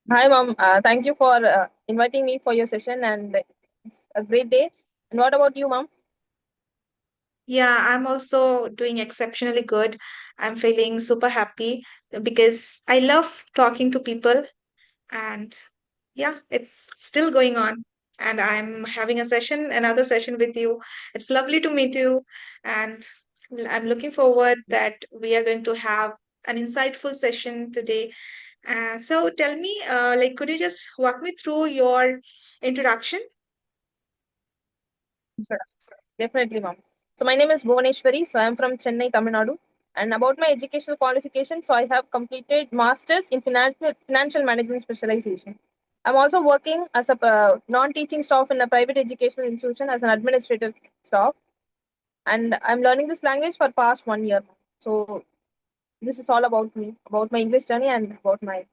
Hi, mom. Thank you for inviting me for your session, and it's a great day. And what about you, mom? Yeah, I'm also doing exceptionally good. I'm feeling super happy because I love talking to people, and yeah, it's still going on. And I'm having another session with you. It's lovely to meet you, and I'm looking forward that we are going to have an insightful session today. So tell me, could you just walk me through your introduction? Sure. Definitely, mom. So my name is Bhuvaneshwari. So I'm from Chennai, Tamil Nadu. And about my educational qualification, so I have completed masters in financial management specialization. I'm also working as a non-teaching staff in a private educational institution as an administrative staff, and I'm learning this language for past 1 year. So this is all about me, about my English journey, and about my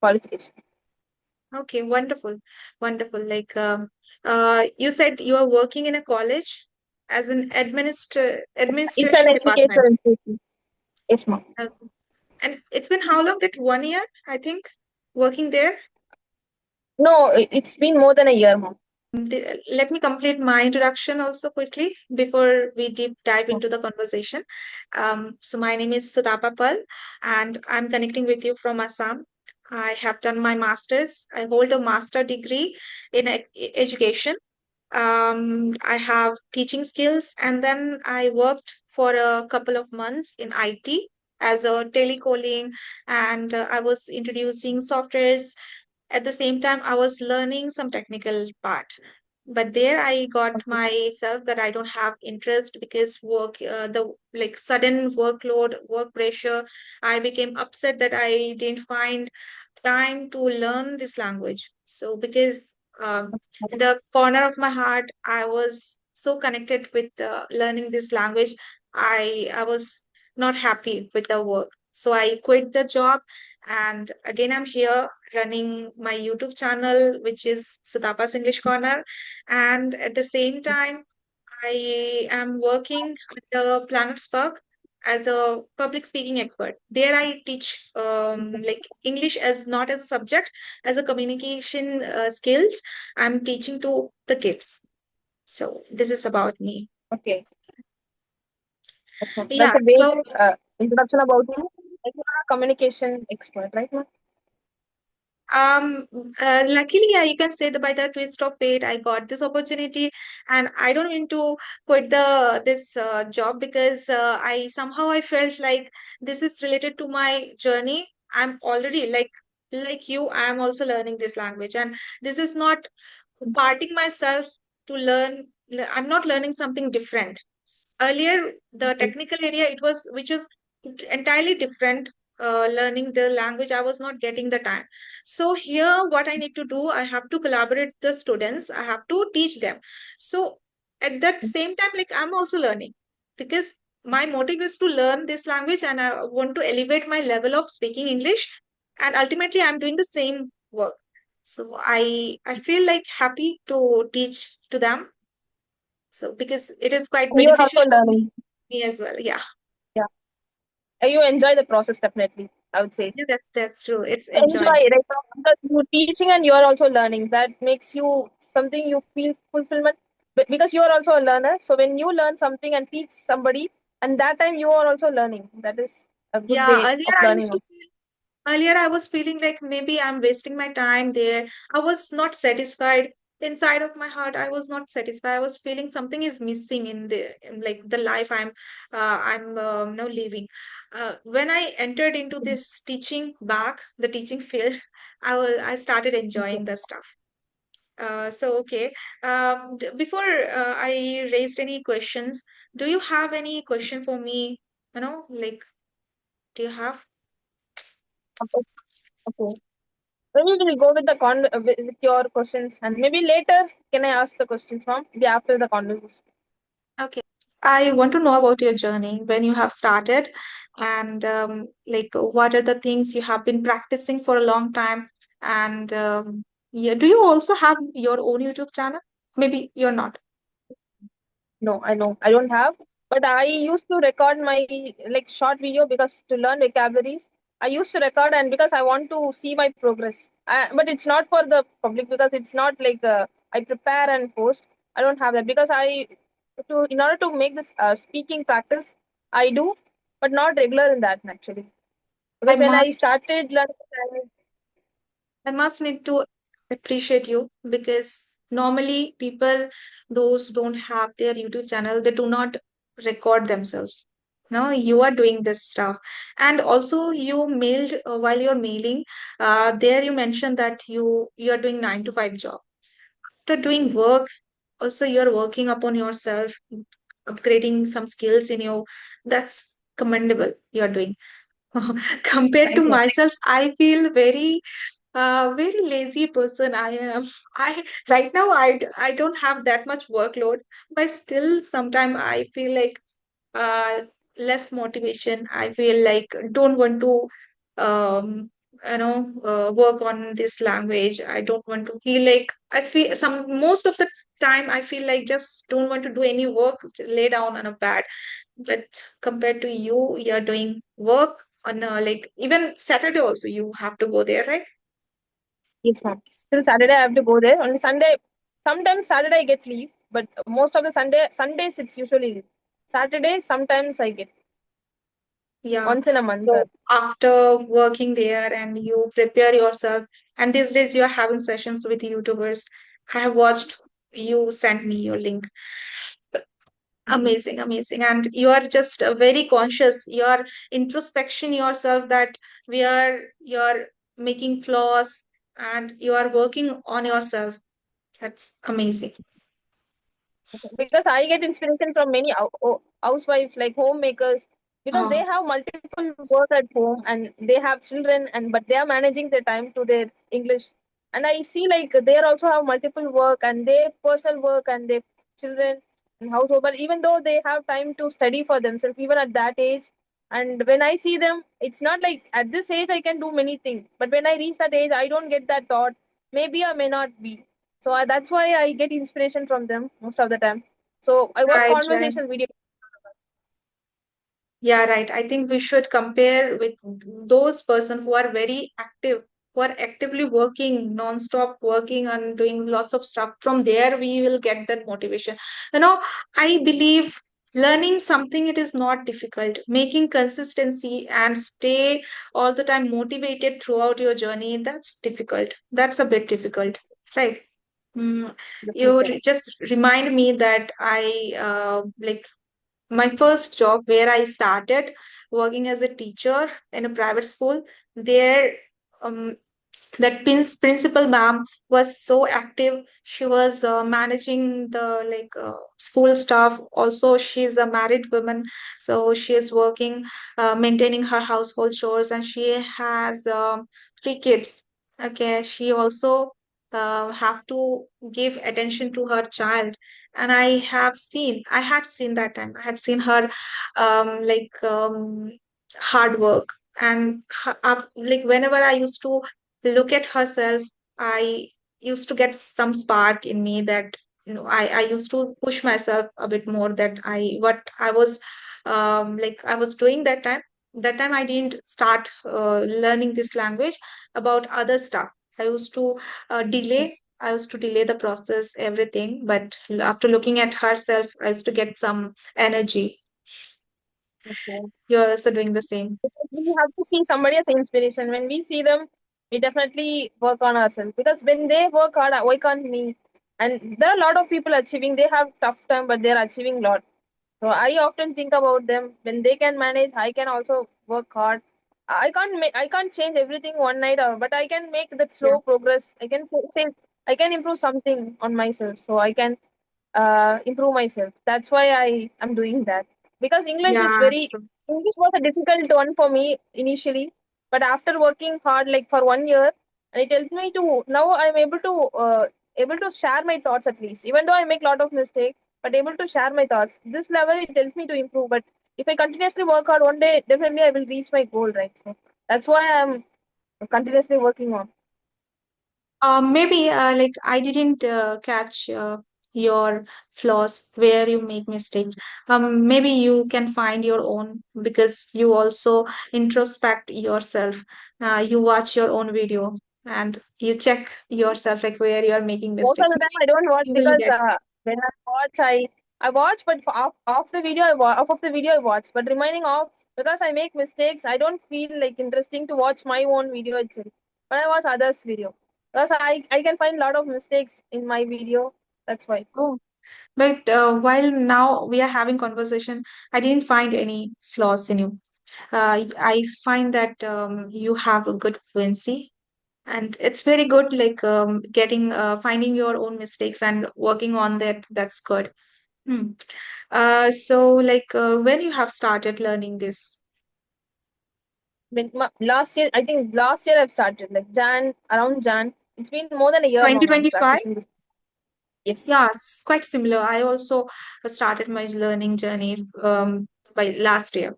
qualification. Okay, wonderful, wonderful. You said you are working in a college as an It's an administration department. educational institution. Yes, ma'am. Okay. And it's been how long? That 1 year, I think, working there. No, it's been more than a year, ma'am. Let me complete my introduction also quickly before we deep dive into the conversation. So my name is Sudapa Pal, and I'm connecting with you from Assam. I have done my master's. I hold a master degree in education. I have teaching skills, and then I worked for a couple of months in IT as a telecalling, and I was introducing softwares. At the same time, I was learning some technical part. But there I got Okay. myself that I don't have interest because the like sudden workload, work pressure, I became upset that I didn't find time to learn this language. So because in the corner of my heart, I was so connected with learning this language. I was not happy with the work. So I quit the job, and again I'm here running my YouTube channel, which is Sutapa's English Corner. And at the same time, I am working at the Planet Spark as a public speaking expert. There I teach like English as not as a subject, as a communication skills. I'm teaching to the kids. So this is about me. Okay. Yes, ma'am. Yeah. That's a great So introduction about you. Like you are a communication expert, right, ma'am? Um, luckily, yeah, you can say that by the twist of fate, I got this opportunity, and I don't mean to quit the this job because I felt like this is related to my journey. I'm already like you, I am also learning this language, and this is not parting myself to learn. I'm not learning something different. Earlier, the Okay. technical area it was which is entirely different. Learning the language, I was not getting the time. So here what I need to do, I have to collaborate the students, I have to teach them. So at that same time, like I'm also learning because my motive is to learn this language, and I want to elevate my level of speaking English, and ultimately I'm doing the same work. So I feel like happy to teach to them, so because it is quite You are beneficial also for learning. me as well. Yeah. Yeah. You enjoy the process definitely, I would say. Yeah, that's true. It's Enjoy, enjoying. right? Because you're teaching and you are also learning. That makes you something you feel fulfillment because you are also a learner. So when you learn something and teach somebody, and that time you are also learning. That is a good Yeah, way of learning. earlier I was feeling like maybe I'm wasting my time there. I was not satisfied. Inside of my heart, I was not satisfied. I was feeling something is missing in like the life I'm now living. When I entered into this teaching back, the teaching field, I started Okay. enjoying the stuff. So okay. Before I raised any questions, do you have any question for me? Do you have? Okay. Okay. Maybe we'll go with the with your questions, and maybe later can I ask the questions, ma'am? Maybe after the conversation. Okay. I want to know about your journey when you have started, and what are the things you have been practicing for a long time. And yeah, do you also have your own YouTube channel? Maybe you're not. No, I know I don't have, but I used to record my like short video because to learn vocabularies. I used to record, and because I want to see my progress. But it's not for the public because it's not like I prepare and post. I don't have that because I to in order to make this speaking practice, I do, but not regular in that actually. I Because when I must started learning, I must need to appreciate you because normally people those don't have their YouTube channel, they do not record themselves. No, you are doing this stuff. And also you mailed while you're mailing, there you mentioned that you are doing 9 to 5 job. After doing work, also you're working upon yourself, upgrading some skills in you. That's commendable you're doing. Compared to thank you. myself, I feel very lazy person I am. I right now I don't have that much workload, but still sometimes I feel like uh less motivation. I feel like don't want to um work on this language. I don't want to feel like I feel some most of the time I feel like just don't want to do any work, lay down on a bed. But compared to you, you're doing work on like even Saturday also you have to go there, right? Yes, ma'am. Till Saturday I have to go there. Only Sunday. Sometimes Saturday I get leave, but most of the Sundays it's usually leave. Saturday sometimes I get Yeah. once in a month. So after working there and you prepare yourself, and these days you are having sessions with YouTubers. I have watched you send me your link. Amazing, amazing. And you are just very conscious. You are introspection yourself that you're making flaws and you are working on yourself. That's amazing. Because I get inspiration from many housewives like homemakers because they Oh, have multiple work at home and they have children and but they are managing their time to their English, and I see like they also have multiple work and their personal work and their children and household, but even though they have time to study for themselves even at that age, and when I see them it's not like at this age I can do many things, but when I reach that age I don't get that thought, maybe I may not be. So that's why I get inspiration from them most of the time. So I watch right, right. conversation videos. Yeah, right. I think we should compare with those person who are very active, who are actively working, non-stop working and doing lots of stuff. From there, we will get that motivation. I believe learning something it is not difficult. Making consistency and stay all the time motivated throughout your journey, that's difficult. That's a bit difficult, right? Mm, you Definitely. just remind me that I like my first job where I started working as a teacher in a private school. There, um, that principal ma'am was so active. She was managing the school staff. Also, she's a married woman, so she is working, maintaining her household chores, and she has 3 kids. Okay, she also have to give attention to her child, and I had seen that time. I had seen her hard work, and like whenever I used to look at herself, I used to get some spark in me that I used to push myself a bit more that what I was I was doing that time. That time I didn't start learning this language about other stuff. I used to I used to delay the process, everything. But after looking at herself, I used to get some energy. Okay. You're also doing the same. We have to see somebody as inspiration. When we see them, we definitely work on ourselves because when they work hard, why can't me? And there are a lot of people achieving. They have tough time, but they're achieving a lot. So I often think about them when they can manage. I can also work hard. I can't change everything one night, but I can make that Yeah. slow progress. I can change. I can improve something on myself. So I can improve myself. That's why I am doing that because Yeah. English was a difficult one for me initially, but after working hard like for 1 year, and it helped me to now I'm able to share my thoughts at least, even though I make a lot of mistakes, but able to share my thoughts. This level it helps me to improve. But if I continuously work hard, one day definitely I will reach my goal, right? So that's why I'm continuously working on. Maybe like I didn't catch your flaws, where you make mistakes. Maybe you can find your own because you also introspect yourself. You watch your own video and you check yourself like where you are making Most of mistakes. the time I don't watch You will because get. when I watch, but for off the video off of the video I watch, but remaining off because I make mistakes. I don't feel like interesting to watch my own video itself, but I watch others' video because I can find a lot of mistakes in my video. That's why. Oh, but while now we are having conversation, I didn't find any flaws in you. I find that you have a good fluency, and it's very good. Like getting finding your own mistakes and working on that. That's good. Hmm. So like when you have started learning this, Last year, I think last year I've started like around Jan. It's been more than a year now. I'm 2025. practicing this. Yes. Yeah, it's quite similar. I also started my learning journey by last year.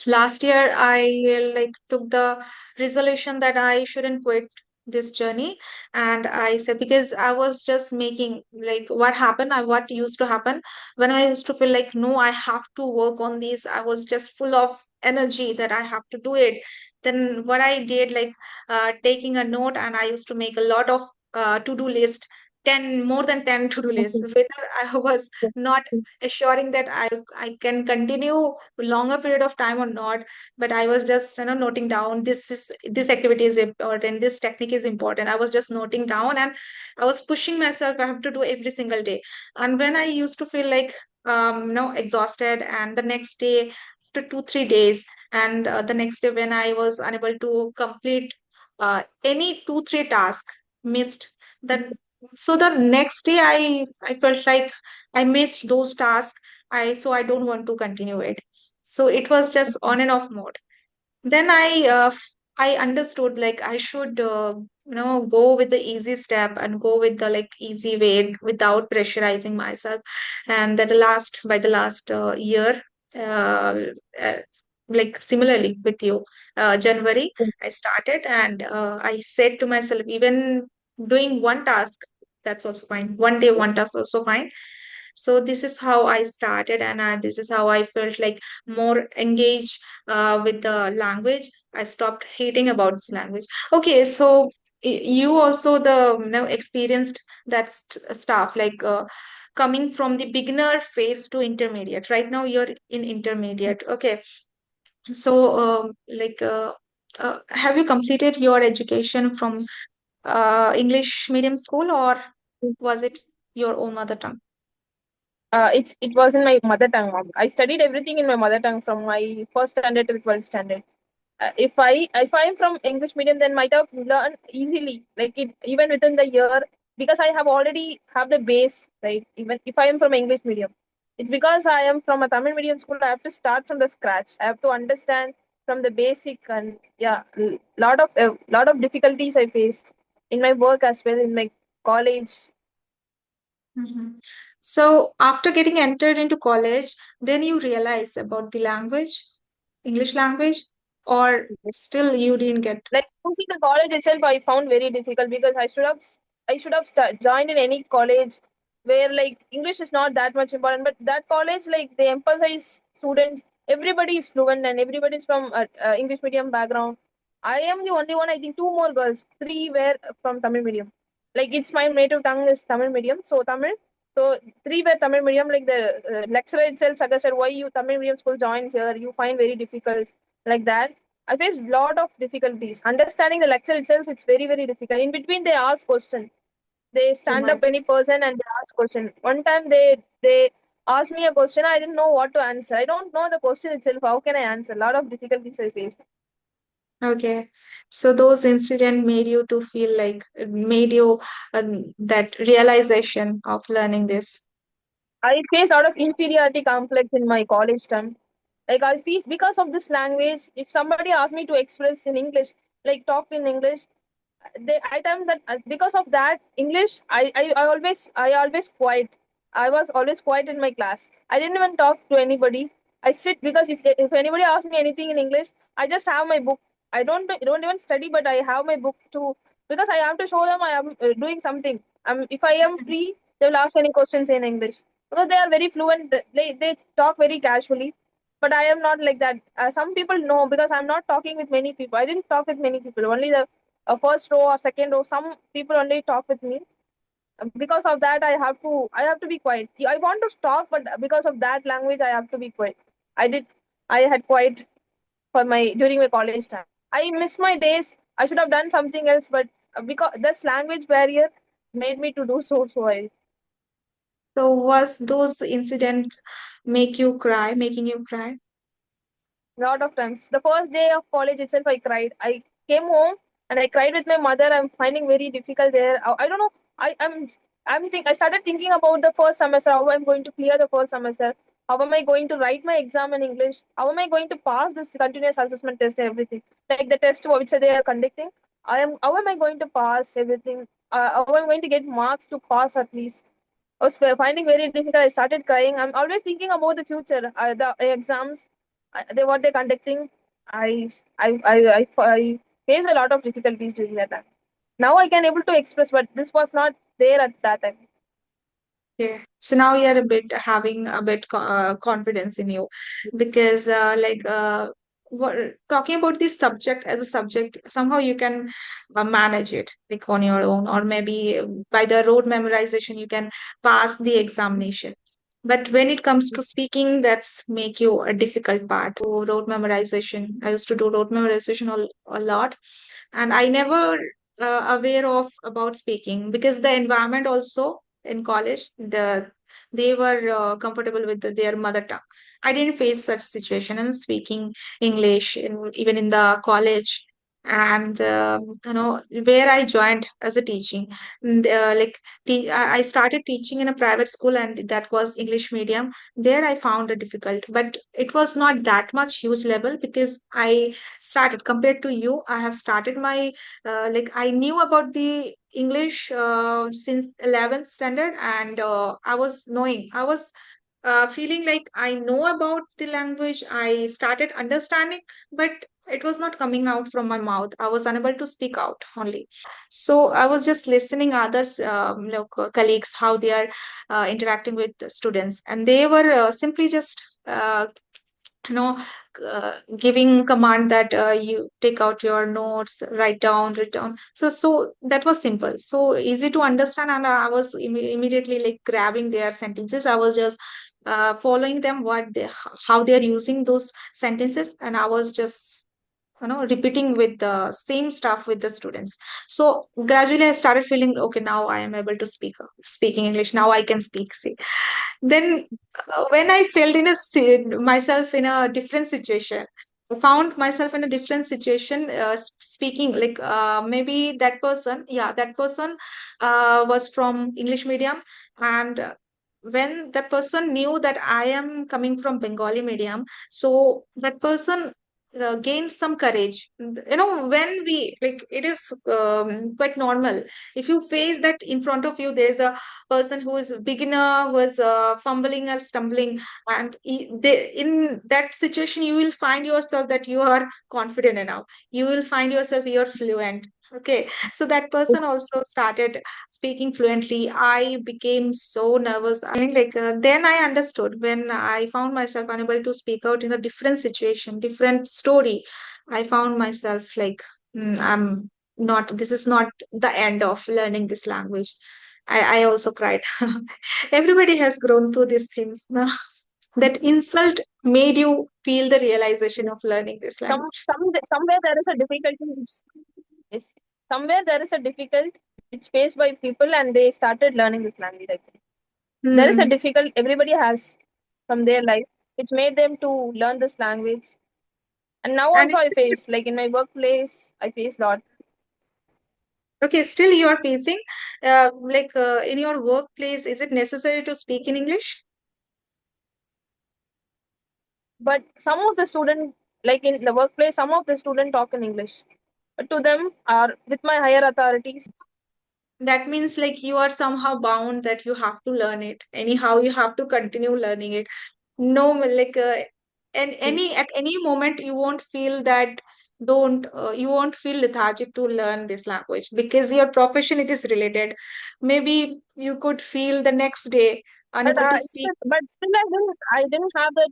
Last year I like took the resolution that I shouldn't quit this journey, and I said, because I was just making like what used to happen when I used to feel like no, I have to work on this. I was just full of energy that I have to do it. Then what I did, like taking a note, and I used to make a lot of to-do list, 10 more than 10 to-do lists, Okay. whether I was not assuring that I can continue longer period of time or not, but I was just noting down, this activity is important, this technique is important. I was just noting down, and I was pushing myself. I have to do every single day. And when I used to feel like exhausted, and the next day, after 2 3 days, and the next day when I was unable to complete any 2 3 task, missed that. So the next day I felt like I missed those tasks. I don't want to continue it. So it was just on and off mode. Then I understood like I should go with the easy step and go with the like easy way without pressurizing myself. And that last by the last year, uh, uh, like similarly with you, January I started, and I said to myself, even doing one task, that's also fine, one day one task also fine. So this is how I started, and this is how I felt like more engaged with the language. I stopped hating about this language. Okay, so you also the experienced that stuff like coming from the beginner phase to intermediate. Right now you're in intermediate. Okay, so have you completed your education from English medium school, or was it your own mother tongue? It was in my mother tongue. I studied everything in my mother tongue from my first standard to 12th standard. If I'm from English medium, then might have learned easily, like it even within the year, because I have already have the base, right? Even if I am from English medium, it's because I am from a Tamil medium school. I have to start from the scratch. I have to understand from the basic, and yeah, lot of difficulties I faced in my work as well in my college. Mhm. So after getting entered into college, then you realize about the language, English language, or still you didn't get. Like choosing the college itself, I found very difficult because I should have joined in any college where like English is not that much important. But that college, like they emphasize students. Everybody is fluent and everybody is from English medium background. I am the only one. I think two more girls, three were from Tamil medium. Like it's my native tongue is Tamil medium, so Tamil. So three were Tamil medium. Like the lecturer itself suggested, why you Tamil medium school join here? You find very difficult like that. I faced a lot of difficulties. Understanding the lecture itself, it's very, very difficult. In between, they ask question. They Oh stand my. up any person and they ask question. One time they asked me a question. I didn't know what to answer. I don't know the question itself. How can I answer? A lot of difficulties I faced. Okay. So those incident made you to feel like made you that realization of learning this. I faced a lot of inferiority complex in my college time. Like I feel because of this language, if somebody asks me to express in English, like talk in English, they I time that because of that English, I always quiet. I was always quiet in my class. I didn't even talk to anybody. I sit because if anybody asks me anything in English, I just have my book. I don't even study, but I have my book to, because I have to show them I am doing something. If I am free, They will ask any questions in English because they are very fluent. They talk very casually, but I am not like that. Some people know because I'm not talking with many people. I didn't talk with many people. Only the first row or second row. Some people only talk with me. Because of that, I have to be quiet. I want to talk, but because of that language, I have to be quiet. I did. I had quiet for my during my college time. I miss my days. I should have done something else, but because this language barrier made me to do so. So I So was those incidents making you cry? lot of times. The first day of college itself, I cried. I came home and I cried with my mother. I'm finding very difficult there. I don't know. I started thinking about the first semester. How I'm going to clear the first semester. How am I going to write my exam in English? How am I going to pass this continuous assessment test and everything? Like the test which they are conducting. How am I going to pass everything? How am I going to get marks to pass at least? I was finding very difficult. I started crying. I'm always thinking about the future, the exams, what they're conducting. I I faced a lot of difficulties during that time. Now I can able to express, but this was not there at that time. Yeah. So now you're a bit having a bit confidence in you because what, talking about this subject as a subject, somehow you can manage it like on your own, or maybe by the road memorization you can pass the examination. But when it comes to speaking, that's make you a difficult part. So road memorization, I used to do road memorization a lot, and I never aware of about speaking because the environment also in college, they were comfortable with their mother tongue. I didn't face such situation in speaking English even in the college. And where I joined as a teaching, I started teaching in a private school, and that was English medium. There I found it difficult, but it was not that much huge level because I started, compared to you, I have started my I knew about the English since 11th standard, and I was feeling like I know about the language. I started understanding, but it was not coming out from my mouth. I was unable to speak out only. So I was just listening others, colleagues, how they are interacting with the students, and they were simply just you know giving command that you take out your notes, write down. So that was simple, so easy to understand, and I was immediately like grabbing their sentences. I was just following them, how they are using those sentences, and I was just repeating with the same stuff with the students. So gradually I started feeling okay, now I am able to speaking English, now I can speak. See, then when I felt myself in a different situation, I found myself in a different situation, speaking like maybe that person was from English medium, and when that person knew that I am coming from Bengali medium, so that person gained some courage. When we like, it is quite normal. If you face that in front of you, there's a person who is a beginner, who is fumbling or stumbling, and in that situation you will find yourself that you are confident enough, you will find yourself you're fluent. Okay, so that person also started speaking fluently. I became so nervous. I mean, then I understood when I found myself unable to speak out in a different situation, different story. I found myself like, I'm not, this is not the end of learning this language. I also cried. Everybody has grown through these things. No? That insult made you feel the realization of learning this language. Somewhere there is a difficulty. Yes, somewhere there is a difficult which faced by people, and they started learning this language. I think there is a Hmm. difficult everybody has from their life, which made them to learn this language. And now And also I still, face, like in my workplace, I face a lot. okay, still you are facing, in your workplace, is it necessary to speak in English? But some of the student, like in the workplace, some of the student talk in English. But to them, are with my higher authorities. That means like you are somehow bound that you have to learn it. Anyhow, you have to continue learning it. No, and Yes. at any moment you won't feel that don't you won't feel lethargic to learn this language because your profession it is related. Maybe you could feel the next day unable to speak. But still I didn't have that.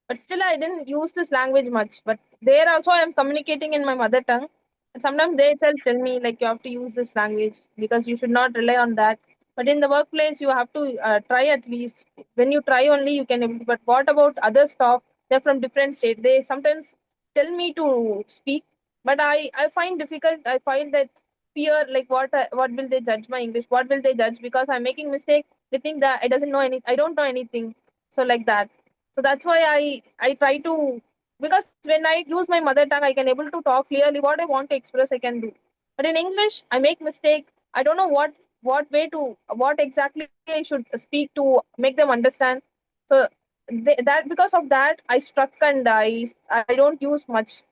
But still, I didn't use this language much. But there also, I am communicating in my mother tongue. And sometimes they itself tell me like you have to use this language because you should not rely on that. But in the workplace, you have to try at least. When you try only, you can able. But what about other staff? They're from different state. They sometimes tell me to speak, but I find difficult. I find that fear. Like what will they judge my English? What will they judge because I'm making mistake? They think that I doesn't know any. I don't know anything. So like that, so that's why I try to, because when I use my mother tongue I can able to talk clearly what I want to express I can do. But in English I make mistake. I don't know what way to, what exactly I should speak to make them understand. So that because of that I struck, and I don't use much.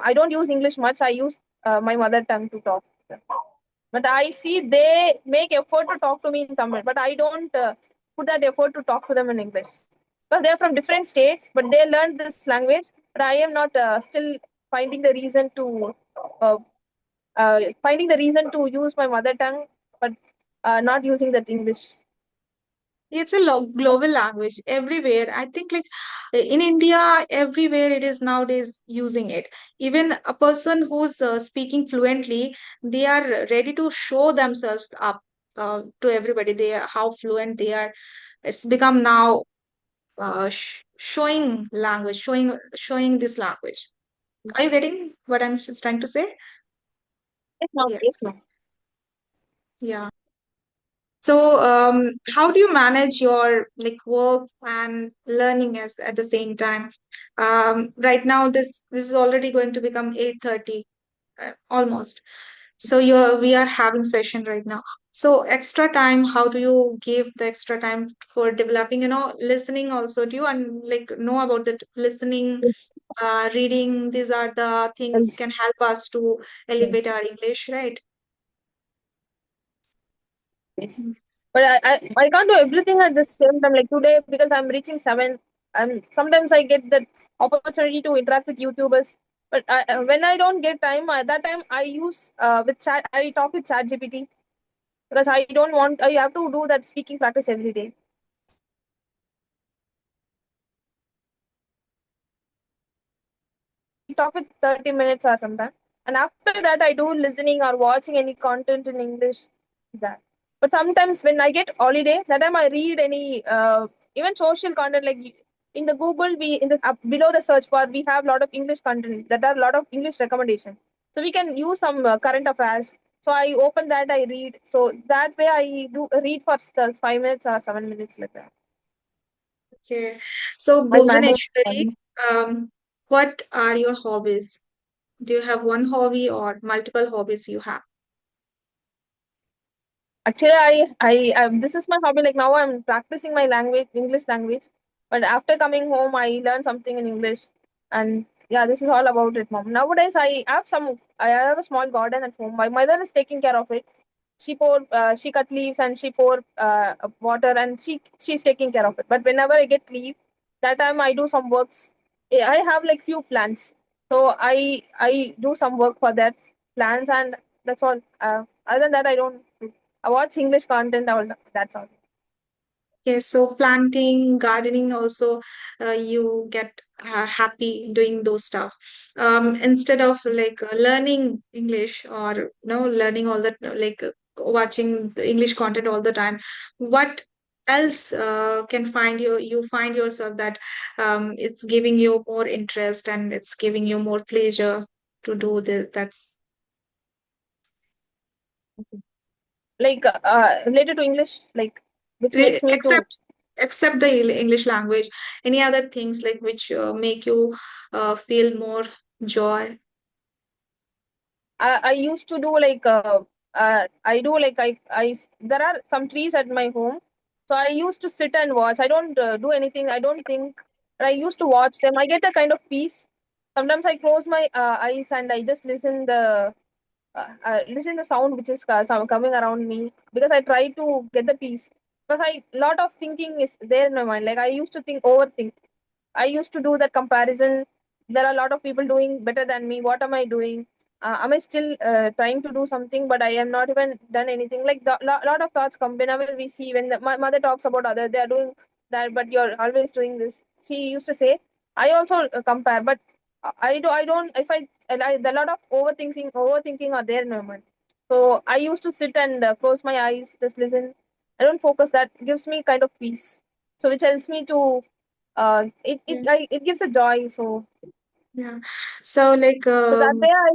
I don't use English much. I use my mother tongue to talk. But I see they make effort to talk to me in Tamil, but I don't put that effort to talk to them in English because they're from different state, but they learned this language. But I am not still finding the reason to uh, finding the reason to use my mother tongue, but not using that English. It's a global language everywhere. I think like in India, everywhere it is nowadays using it. Even a person who's speaking fluently, they are ready to show themselves up to everybody. They are how fluent they are. It's become now showing language, showing this language. Are you getting what I'm just trying to say? Yes, ma'am. Yeah, Yes, ma'am. yeah. So, how do you manage your like work and learning as at the same time? Right now, this is already going to become 8:30, almost. So you're we are having session right now. So extra time, how do you give the extra time for developing? Listening also. Do you and like know about that listening, Yes. reading? These are the things can Yes. help us to elevate our English, right? Yes. But I can't do everything at the same time. Like today, because I'm reaching 7, and sometimes I get that opportunity to interact with YouTubers. But when I don't get time, that time I use with chat. I talk with Chat GPT because I don't want. I have to do that speaking practice every day. So I talk with Chat GPT for 30 minutes or sometime. And after that, I do listening or watching any content in English. That. But sometimes when I get holiday, that time I read any even social content like in the Google. We in the up below the search bar we have a lot of English content that are a lot of English recommendation. So we can use some current affairs. So I open that, I read. So that way I do read for 5 minutes or 7 minutes like that. Okay. So, While managing Bhuvaneshwari, time. what are your hobbies? Do you have one hobby or multiple hobbies you have? Actually, this is my hobby. Like now, I'm practicing my language, English language. But after coming home, I learn something in English, and yeah, this is all about it, mom. Nowadays, I have a small garden at home. My mother is taking care of it. She cut leaves and she pour water, and she's taking care of it. But whenever I get leave, that time I do some works. I have like few plants, so I do some work for that plants, and that's all. Other than that, I don't. I watch English content. All that's all. Okay, so planting, gardening also, you get happy doing those stuff. Instead of like learning English or learning all that watching the English content all the time, what else can you find yourself that it's giving you more interest and it's giving you more pleasure to do this. That's Like related to English, like which makes me to. except the English language, any other things like which make you feel more joy? I used to do like I do like there are some trees at my home, so I used to sit and watch. I don't do anything. I don't think. But I used to watch them. I get a kind of peace. Sometimes I close my eyes and I just listen the sound which is coming around me, because I try to get the peace. Because I lot of thinking is there in my mind. Like I used to overthink. I used to do the comparison there are a lot of people doing better than me. What am I doing? Am I still trying to do something, but I am not even done anything? Like the lot of thoughts come whenever we see when my mother talks about others, they are doing that, but you're always doing this. She used to say, I also compare, but I don't, if I the lot of overthinking are there in my mind. So I used to sit and close my eyes, just listen. I don't focus. That gives me kind of peace. So which helps me to Yeah. it gives a joy. So Yeah. So like that way I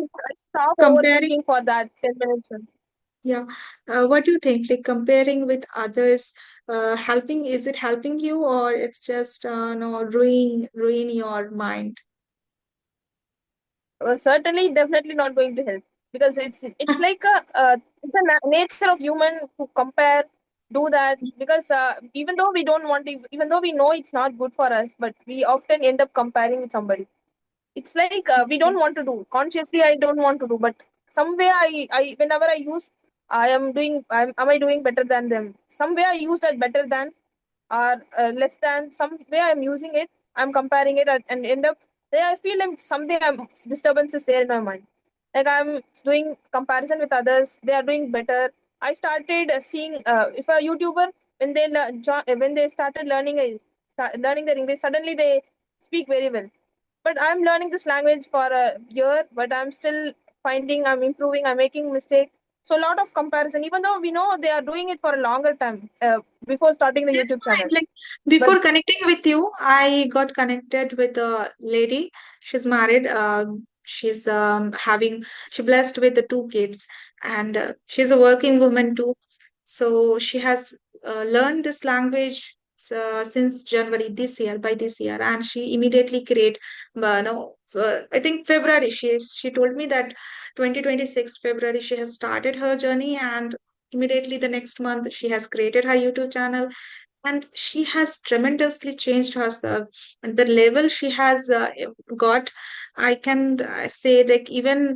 stop comparing, overthinking for that 10 minutes. yeah. What do you think? Like comparing with others, helping, is it helping you or it's just no ruin your mind? Certainly, definitely not going to help because it's like it's a nature of human to compare, do that because even though we don't want to, even though we know it's not good for us, but we often end up comparing with somebody. It's like we don't want to do consciously. I don't want to do, but somewhere I whenever I use, am I doing better than them? Somewhere I use that better than or less than. Some way I'm using it, I'm comparing it and end up there. I feel like something disturbance is there in my mind. Like I'm doing comparison with others, they are doing better. I started seeing if a YouTuber, when when they started learning their English, suddenly they speak very well. But I'm learning this language for a year, but I'm still finding I'm improving, I'm making mistakes. So a lot of comparison, even though we know they are doing it for a longer time before starting the That's YouTube channel. fine. Like But before connecting with you, I got connected with a lady. She's married. She's she blessed with the two kids, and she's a working woman too. So she has learned this language since January this year, by this year, and she immediately create. No, I think February. She told me that 2026 February she has started her journey, and immediately the next month she has created her YouTube channel, and she has tremendously changed herself, and the level she has got, I can say, like even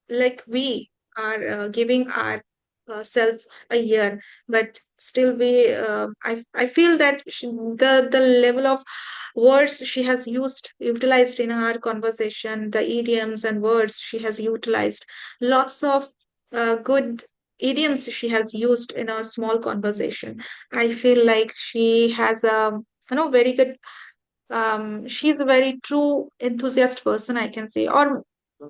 like we are giving our self a year, but still I feel that the level of words she has utilized in our conversation, the idioms and words she has utilized, lots of good idioms she has used in a small conversation. I feel like she has a very good, she's a very true enthusiast person, I can say. Or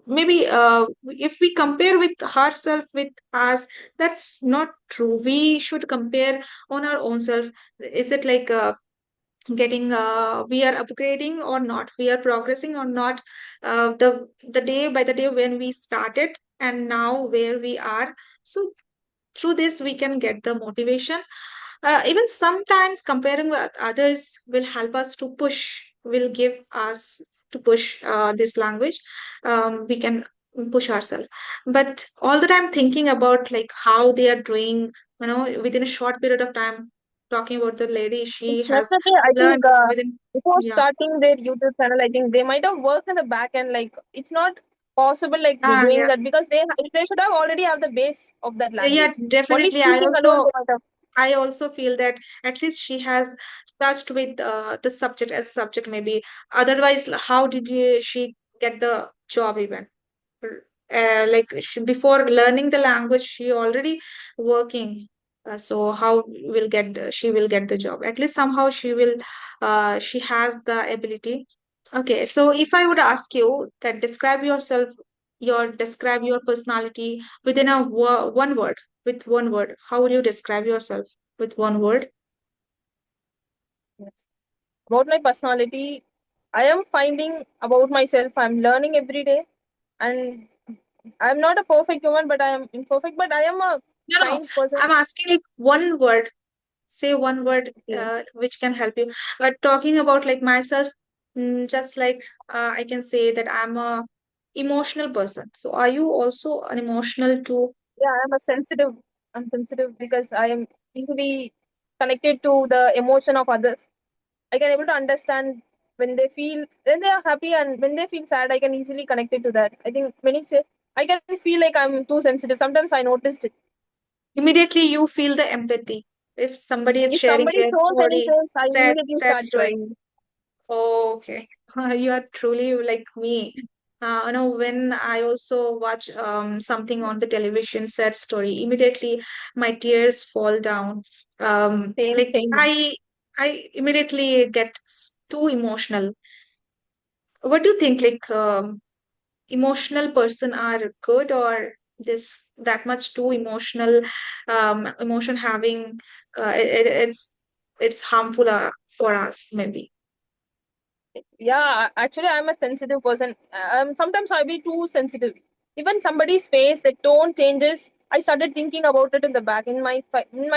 maybe if we compare with herself with us, that's not true. We should compare on our own self. Is it like getting we are upgrading or not, we are progressing or not, the day by the day when we started and now where we are. So through this we can get the motivation. Even sometimes comparing with others will help us to push, will give us to push this language. We can push ourselves. But all the time thinking about like how they are doing, within a short period of time, talking about the lady, she has definitely, I learned think within, before yeah. starting their YouTube channel, I think they might have worked in the back end. Like it's not possible like doing Yeah. that because they should have already have the base of that Yeah, language. Only definitely. speaking alone, they might have. I also feel that at least she has touched with the subject as a subject, maybe. Otherwise, how did she get the job even? Like before learning the language, she already working. So how will she will get the job? At least somehow she will. She has the ability. Okay, so if I would ask you that describe your personality within one word, with one word, how would you describe yourself with one word? Yes. About my personality, I am finding about myself. I'm learning every day, and I'm not a perfect woman, but I am imperfect. But I am a No, no, kind person. I'm asking like one word. Say one word Okay. which can help you. But talking about like myself, just like I can say that I'm a emotional person. So are you also an emotional too? Yeah, I'm a sensitive. I'm sensitive because I am easily connected to the emotion of others. I can able to understand when they are happy and when they feel sad. I can easily connect it to that. I think many say I can feel like I'm too sensitive. Sometimes I noticed it. Immediately you feel the empathy if somebody is If sharing somebody their throws any story, things, I sad immediately sad start story. crying. Oh, okay. You are truly like me. When I also watch something on the television, sad story, immediately my tears fall down. Same, Like same. I immediately get too emotional. What do you think? Like, emotional person are good, or this that much too emotional, emotion having, it's harmful for us maybe. Yeah, actually, I'm a sensitive person. Sometimes I be too sensitive. Even somebody's face, the tone changes. I started thinking about it in the back, in my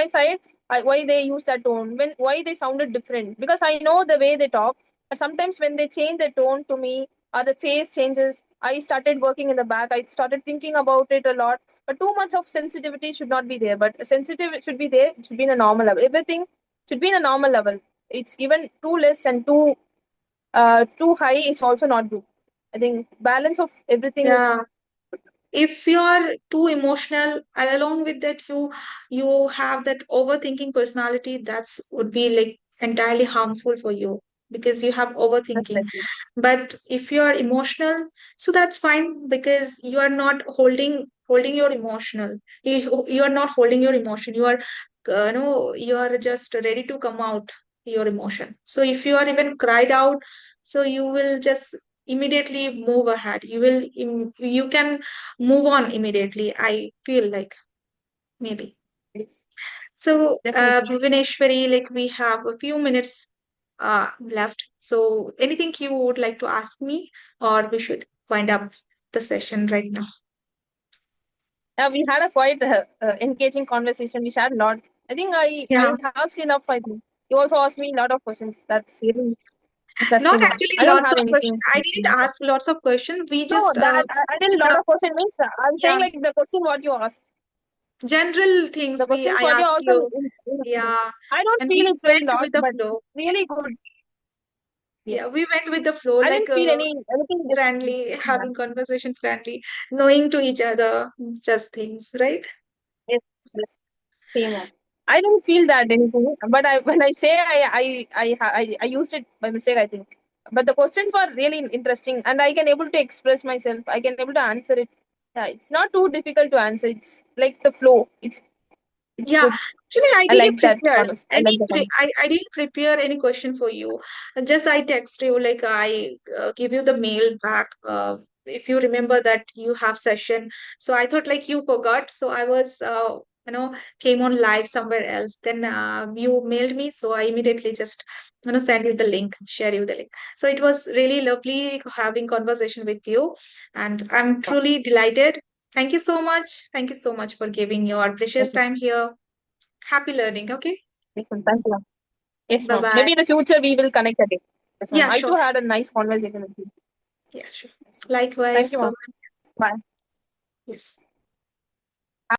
side. Why they use that tone? Why they sounded different? Because I know the way they talk. But sometimes when they change the tone to me, or the face changes, I started working in the back. I started thinking about it a lot. But too much of sensitivity should not be there. But sensitive should be there. It should be in a normal level. Everything should be in a normal level. It's even too less and too high is also not good. I think balance of everything Yeah, is if you're too emotional, and along with that you have that overthinking personality, that's would be like entirely harmful for you because you have overthinking. definitely But if you are emotional, so that's fine because you are not holding your emotional, you are not holding your emotion, you are no, you are just ready to come out your emotion. So if you are even cried out, so you will just immediately move ahead, you can move on immediately, I feel like, maybe. yes, So, definitely. Bhuvaneshwari, like we have a few minutes left. So, anything you would like to ask me, or we should wind up the session right now? We had a quite engaging conversation. We shared a lot. I think I Yeah, asked enough. I think you also asked me a lot of questions. That's really not interesting one. actually I don't lots have of questions. anything. I didn't ask lots of questions. We No, just that I did a lot the, of question means I'm saying yeah, like the question what you asked. general The things we questions I what you asked also. you. Yeah, I don't and feel we it's very went lot, with the but flow. really good. Yeah, Yes, we went with the flow, I like didn't feel anything different. friendly, Yeah. having conversation friendly, knowing to each other, just things, right? Yes, yes. Same one. I didn't feel that anything, but I when I say I used it by mistake. I think, but the questions were really interesting, and I can able to express myself. I can able to answer it. Yeah, it's not too difficult to answer. It's like the flow. It's Yeah, good. actually, I I didn't like that prepare I like the conversation. I didn't prepare any question for you. Just I text you, like I give you the mail back. If you remember that you have session, so I thought like you forgot. So I was, came on live somewhere else. Then you mailed me, so I immediately just send you the link, share you the link. So it was really lovely having conversation with you, and I'm truly delighted. Thank you so much. Thank you so much for giving your precious Thank you. time here. Happy learning. Okay. Yes, ma'am. Thank you. Yes, Bye ma'am. bye. Maybe in the future we will connect again. Yes, ma'am. Yeah, I too sure. had a nice conversation with you. Yeah, sure. Yes, ma'am. Thank Likewise. you, Bye ma'am. bye. Bye. Yes.